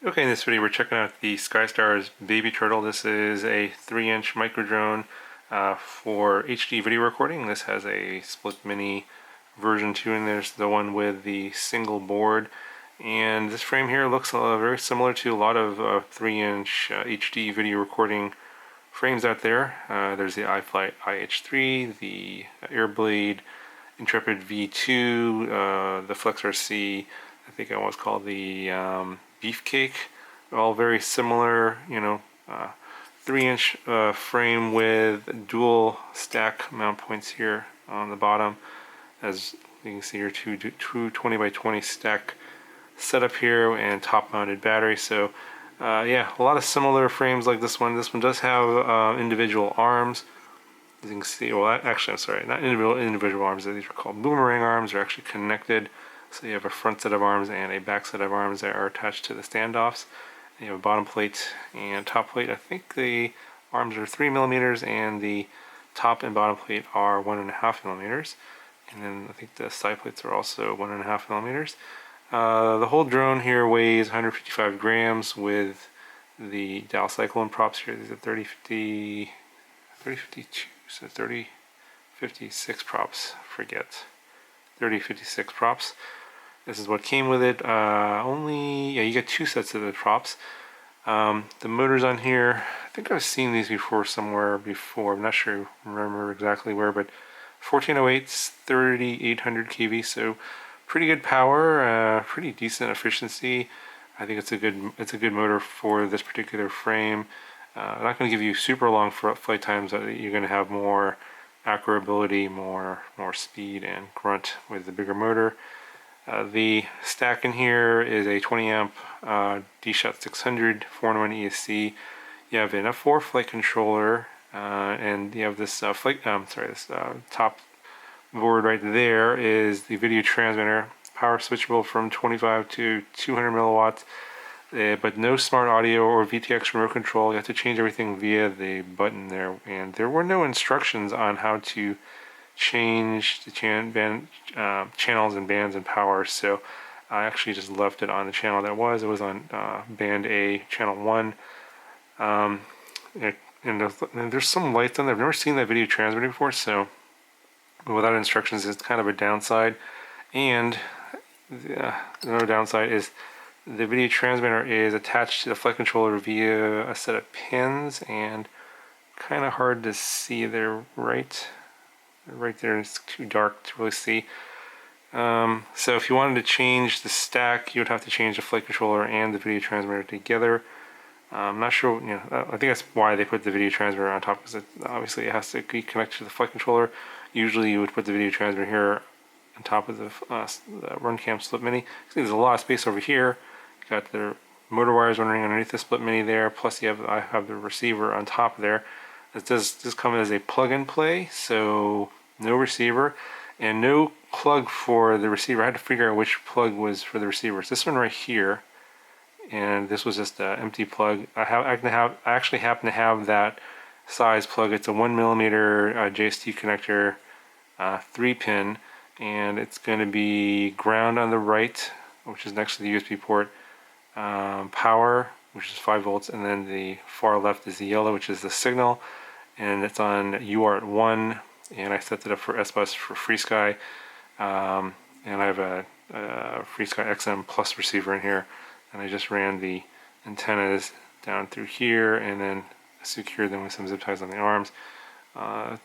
Okay, in this video we're checking out the SkyStars BabyTurtle. This is a 3-inch micro drone for HD video recording. This has a split mini version 2 and there's the one with the single board. And this frame here looks very similar to a lot of 3-inch HD video recording frames out there. There's the iFlight IH3, the Airblade Intrepid V2, the Flex RC, I think I was called the Beefcake. All very similar, 3-inch frame with dual stack mount points here on the bottom. As you can see here, two 20 by 20 stack setup here and top mounted battery. So yeah, a lot of similar frames like this one. This one does have individual arms. As you can see, well, actually, I'm sorry, not individual arms. These are called boomerang arms. They're actually connected. So you have a front set of arms and a back set of arms that are attached to the standoffs. And you have a bottom plate and top plate. I think the arms are 3 millimeters and the top and bottom plate are 1.5 millimeters. And then I think the side plates are also 1.5 millimeters. The whole drone here weighs 155 grams with the dial cyclone props here. These are 3052, so 3056 props, forget. 3056 props. This is what came with it. You get 2 sets of the props. The motors on here, I think I've seen these before somewhere before. I'm not sure, remember exactly where, but 1408's 3800 kV, so pretty good power, pretty decent efficiency. I think it's a good motor for this particular frame. I'm not going to give you super long flight times. You're going to have more acquirability, more speed and grunt with the bigger motor. The stack in here is a 20 amp D-Shot 600 4-in-1 ESC. You have an F4 flight controller, and you have this top board right there is the video transmitter, power switchable from 25 to 200 milliwatts. But no smart audio or VTX remote control. You have to change everything via the button there, and there were no instructions on how to change the channels and bands and power, so I actually just left it on the channel that was. It was on band A, channel 1. And there's some lights on there. I've never seen that video transmitter before, so without instructions is kind of a downside. And another downside is the video transmitter is attached to the flight controller via a set of pins, and kind of hard to see there right there. It's too dark to really see. So if you wanted to change the stack, you would have to change the flight controller and the video transmitter together. I'm not sure, I think that's why they put the video transmitter on top, because obviously it has to be connected to the flight controller. Usually you would put the video transmitter here on top of the RunCam Split Mini. See, there's a lot of space over here. You got the motor wires running underneath the Split Mini there, plus I have the receiver on top there. It does come as a plug and play, so no receiver and no plug for the receiver. I had to figure out which plug was for the receiver. It's this one right here, and this was just an empty plug. I actually happen to have that size plug. It's a 1 millimeter JST connector, 3-pin, and it's going to be ground on the right, which is next to the USB port, power, which is 5 volts, and then the far left is the yellow, which is the signal, and it's on UART 1, and I set it up for SBus for FreeSky, and I have a FreeSky XM Plus receiver in here, and I just ran the antennas down through here and then secured them with some zip ties on the arms.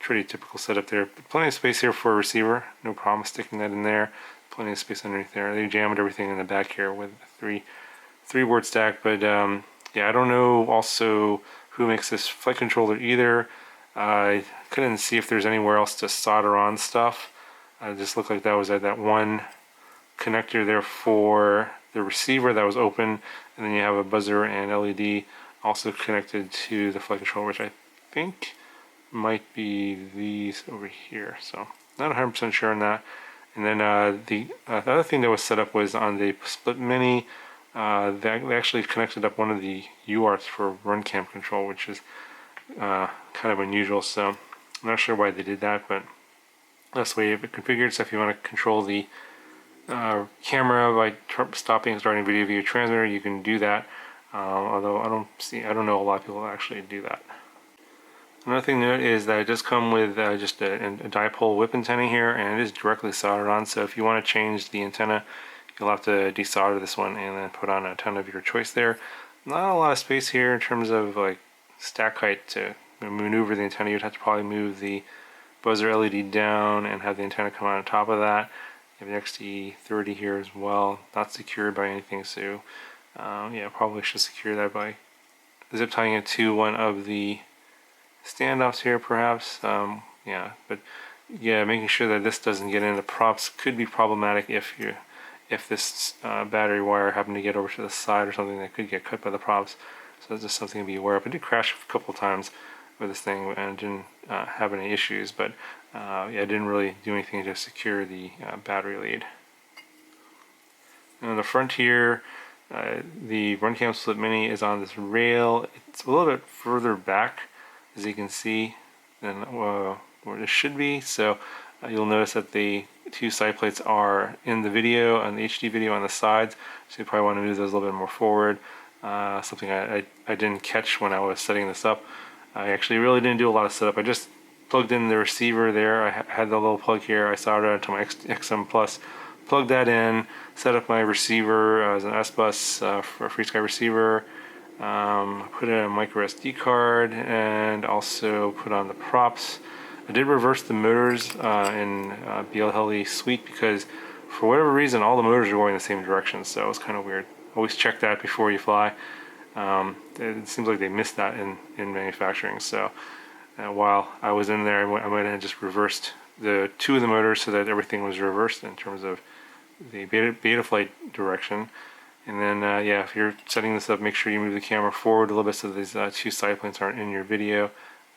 Pretty typical setup there. Plenty of space here for a receiver, no problem sticking that in there. Plenty of space underneath there. They jammed everything in the back here with a three board stack, but yeah, I don't know also who makes this flight controller either. I couldn't see if there's anywhere else to solder on stuff. It just looked like that was at that one connector there for the receiver that was open, and then you have a buzzer and LED also connected to the flight controller, which I think might be these over here, so not 100% sure on that. And then the other thing that was set up was on the Split Mini. They actually connected up one of the UARTs for RunCam control, which is kind of unusual, so I'm not sure why they did that, but that's the way you have it configured. So if you want to control the camera by stopping and starting video via transmitter. You can do that, although I don't know a lot of people actually do that. Another thing to note is that it does come with just a dipole whip antenna here, and it is directly soldered on. So if you want to change the antenna, you'll have to desolder this one and then put on an antenna of your choice there. Not a lot of space here in terms of like stack height to maneuver the antenna. You'd have to probably move the buzzer LED down and have the antenna come out on top of that. You have the XT30 here as well, not secured by anything, so yeah, probably should secure that by zip tying it to one of the standoffs here perhaps. Yeah, but yeah, making sure that this doesn't get into props could be problematic if this battery wire happened to get over to the side or something that could get cut by the props. So that's just something to be aware of. I did crash a couple times with this thing and didn't have any issues, but yeah, I didn't really do anything to secure the battery lead. And on the front here, the Runcam Split Mini is on this rail. It's a little bit further back, as you can see, than where this should be. So you'll notice that the two side plates are in the video, on the HD video on the sides, so you probably want to move those a little bit more forward. Something I didn't catch when I was setting this up. I actually really didn't do a lot of setup. I just plugged in the receiver there. I had the little plug here. I soldered it to my XM Plus, plugged that in, set up my receiver as an S-Bus for a FreeSky receiver, put in a micro SD card, and also put on the props. I did reverse the motors in BLHeli Suite because for whatever reason all the motors are going the same direction, so it was kind of weird. Always check that before you fly. It seems like they missed that in manufacturing, so while I was in there I went and just reversed the two of the motors so that everything was reversed in terms of the beta flight direction. And then yeah, if you're setting this up, make sure you move the camera forward a little bit so these two side plates aren't in your video.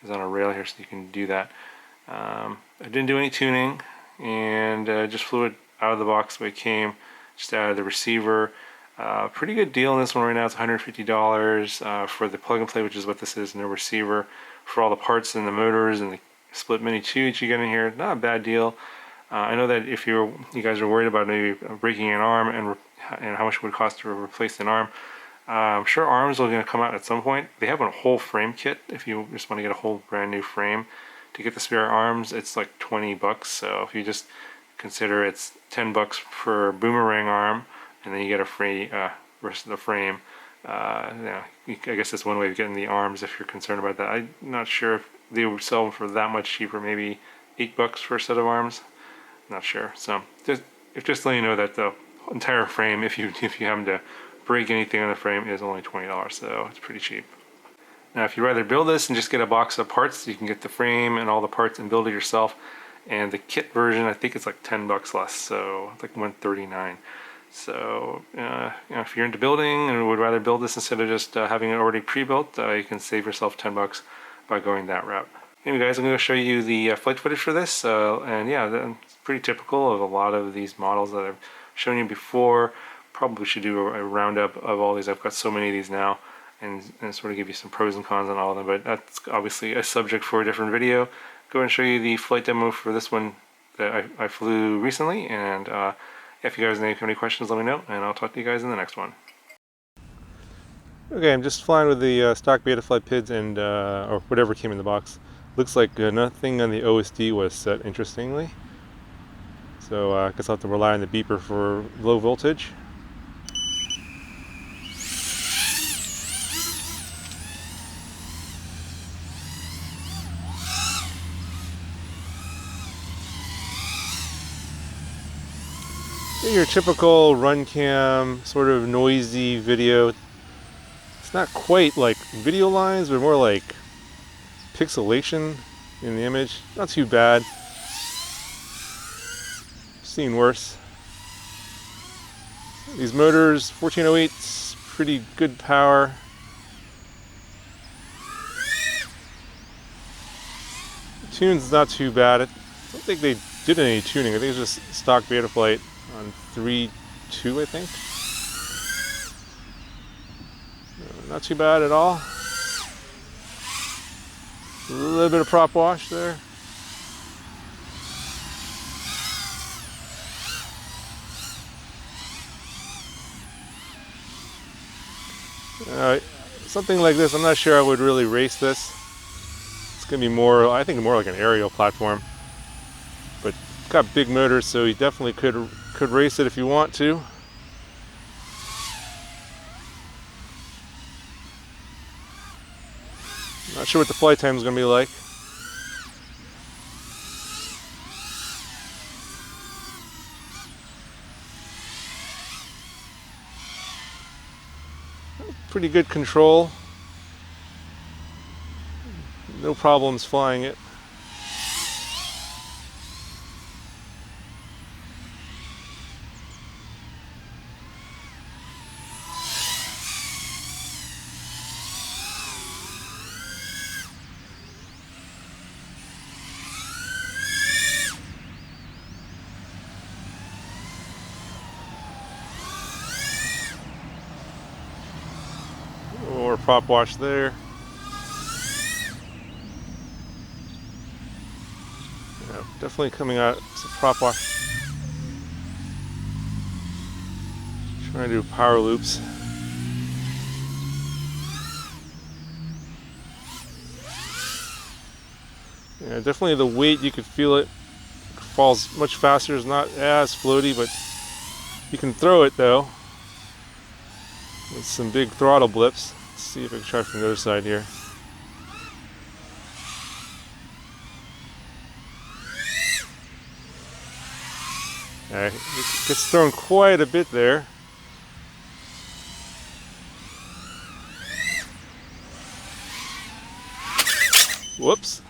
It's on a rail here so you can do that. I didn't do any tuning and just flew it out of the box the way it came, just out of the receiver. Pretty good deal on this one right now. It's $150 for the plug and play, which is what this is, no receiver. For all the parts and the motors and the Split Mini 2 that you get in here, not a bad deal. I know that if you guys are worried about maybe breaking an arm and how much it would cost to replace an arm, I'm sure arms are going to come out at some point. They have a whole frame kit if you just want to get a whole brand new frame. To get the spare arms, it's like $20. So if you just consider it's $10 for boomerang arm, and then you get a free rest of the frame. Yeah, I guess that's one way of getting the arms if you're concerned about that. I'm not sure if they would sell them for that much cheaper, maybe $8 for a set of arms. Not sure. So just letting you know that the entire frame, if you happen to break anything on the frame, is only $20, so it's pretty cheap. Now if you'd rather build this and just get a box of parts, you can get the frame and all the parts and build it yourself. And the kit version, I think it's like $10 less, so it's like $139. So you know, if you're into building and would rather build this instead of just having it already pre-built, you can save yourself $10 by going that route. Anyway guys, I'm going to show you the flight footage for this, and yeah, it's pretty typical of a lot of these models that I've shown you before. Probably should do a roundup of all these. I've got so many of these now, and sort of give you some pros and cons on all of them, but that's obviously a subject for a different video. Go and show you the flight demo for this one that I flew recently, and if you guys have any questions, let me know, and I'll talk to you guys in the next one. Okay, I'm just flying with the stock Betaflight PIDs and or whatever came in the box. Looks like nothing on the OSD was set, interestingly. So I guess I'll have to rely on the beeper for low voltage. Your typical Runcam, sort of noisy video. It's not quite like video lines, but more like pixelation in the image. Not too bad. Seen worse. These motors, 1408's pretty good power. The tune's not too bad. I don't think they did any tuning. I think it's just stock Betaflight on 3.2, I think. Not too bad at all. A little bit of prop wash there. Something like this, I'm not sure I would really race this. It's going to be more, I think more like an aerial platform. But it's got big motors, so you definitely could race it if you want to. Not sure what the flight time is going to be like. Pretty good control. No problems flying it. Or prop wash there. Yeah, definitely coming out some prop wash. Trying to do power loops. Yeah, definitely the weight, you could feel it. Falls much faster, it's not as floaty, but you can throw it though. With some big throttle blips. Let's see if I can try from the other side here. It gets thrown quite a bit there. Whoops.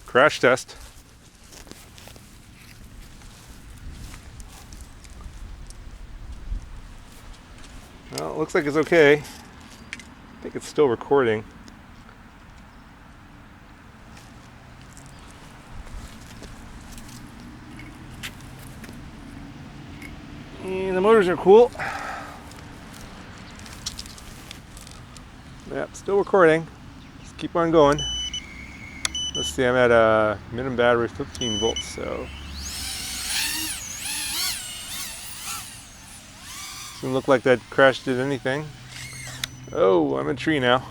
Crash test. Well, it looks like it's okay. I think it's still recording. And the motors are cool. Yep, still recording. Just keep on going. Let's see, I'm at a minimum battery 15 volts, so doesn't look like that crash did anything. Oh, I'm in a tree now.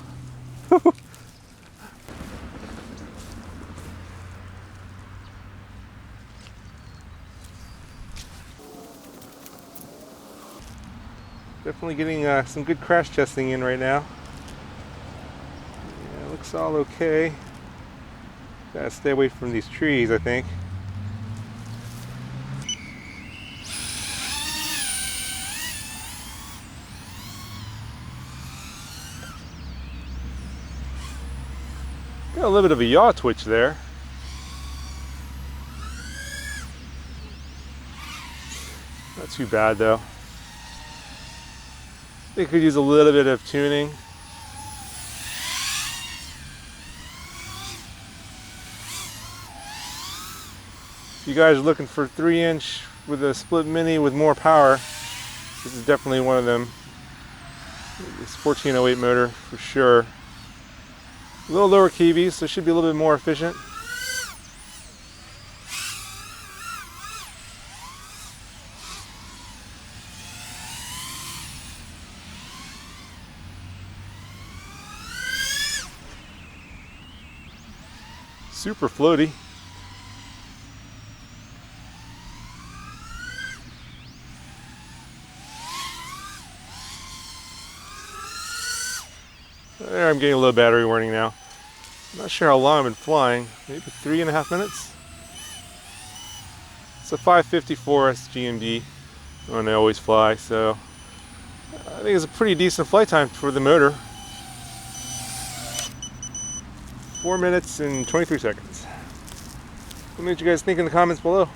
Definitely getting some good crash testing in right now. Yeah, looks all okay. Gotta stay away from these trees, I think. Got a little bit of a yaw twitch there. Not too bad though. They could use a little bit of tuning. If you guys are looking for 3-inch with a split mini with more power, this is definitely one of them. This 1408 motor for sure. A little lower kVs, so it should be a little bit more efficient. Super floaty. There, I'm getting a low battery warning now. I'm not sure how long I've been flying. Maybe 3.5 minutes. It's a 554 SGMD when I always fly, so I think it's a pretty decent flight time for the motor. 4 minutes and 23 seconds. Let me know what you guys think in the comments below.